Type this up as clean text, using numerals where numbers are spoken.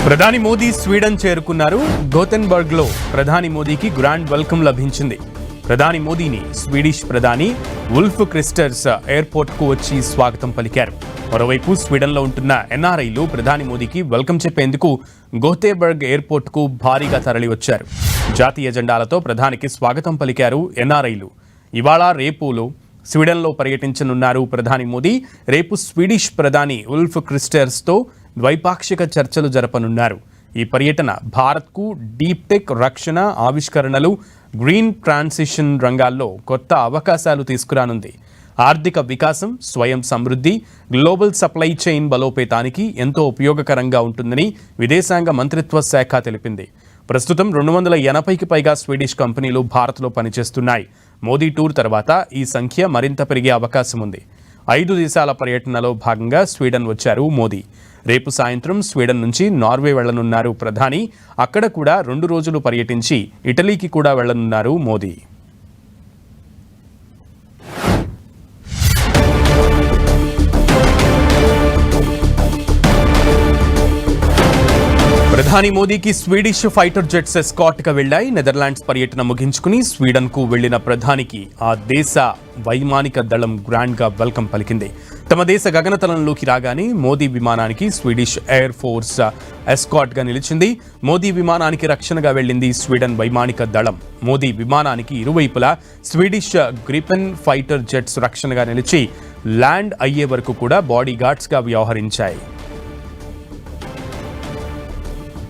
ప్రధాని మోదీ స్వీడన్ చేరుకున్నారు. గోథెన్బర్గ్ లో ప్రధాని మోదీకి గ్రాండ్ వెల్కమ్ లభించింది. ప్రధాని మోదీని స్వీడిష్ ప్రధాని ఉల్ఫ్ క్రిస్టర్స్ ఎయిర్పోర్ట్ కు వచ్చి స్వాగతం పలికారు. మరోవైపు స్వీడన్ లో ఉంటున్న ఎన్ఆర్ఐలు ప్రధాని మోదీకి వెల్కమ్ చెప్పేందుకు గోథెన్బర్గ్ ఎయిర్పోర్ట్ కు భారీగా తరలివచ్చారు. జాతీయ జెండాలతో ప్రధానికి స్వాగతం పలికారు ఎన్ఆర్ఐలు. ఇవాళ రేపులో స్వీడన్లో పర్యటించనున్నారు ప్రధాని మోదీ. రేపు స్వీడిష్ ప్రధాని ఉల్ఫ్ క్రిస్టర్స్తో ద్వైపాక్షిక చర్చలు జరపనున్నారు. ఈ పర్యటన భారత్కు డీప్ టెక్, రక్షణ, ఆవిష్కరణలు, గ్రీన్ ట్రాన్సిషన్ రంగాల్లో కొత్త అవకాశాలు తీసుకురానుంది. ఆర్థిక వికాసం, స్వయం సమృద్ధి, గ్లోబల్ సప్లై చైన్ బలోపేతానికి ఎంతో ఉపయోగకరంగా ఉంటుందని విదేశాంగ మంత్రిత్వ శాఖ తెలిపింది. ప్రస్తుతం 280కి పైగా స్వీడిష్ కంపెనీలు భారత్లో పనిచేస్తున్నాయి. మోదీ టూర్ తర్వాత ఈ సంఖ్య మరింత పెరిగే అవకాశం ఉంది. 5 దేశాల పర్యటనలో భాగంగా స్వీడన్ వచ్చారు మోదీ. రేపు సాయంత్రం స్వీడన్ నుంచి నార్వే వెళ్లనున్నారు ప్రధాని. అక్కడ కూడా 2 రోజులు పర్యటించి ఇటలీకి కూడా వెళ్లనున్నారు మోదీ. ప్రధాని మోదీకి స్వీడిష్ ఫైటర్ జెట్స్ ఎస్కాట్ గా వెళ్లాయి. నెదర్లాండ్స్ పర్యటన ముగించుకుని స్వీడన్ కు వెళ్లిన ప్రధానికి ఆ దేశ వైమానిక దళం గ్రాండ్ గా వెల్కమ్ పలికింది. తమ దేశ గగనతలంలోకి రాగానే మోదీ విమానానికి స్వీడిష్ ఎయిర్ ఫోర్స్ ఎస్కాట్ గా నిలిచింది. మోదీ విమానానికి రక్షణగా వెళ్లింది స్వీడన్ వైమానిక దళం. మోదీ విమానానికి ఇరువైపులా స్వీడిష్ గ్రిపెన్ ఫైటర్ జెట్స్ రక్షణగా నిలిచి ల్యాండ్ అయ్యే వరకు కూడా బాడీ గార్డ్స్ గా వ్యవహరించాయి.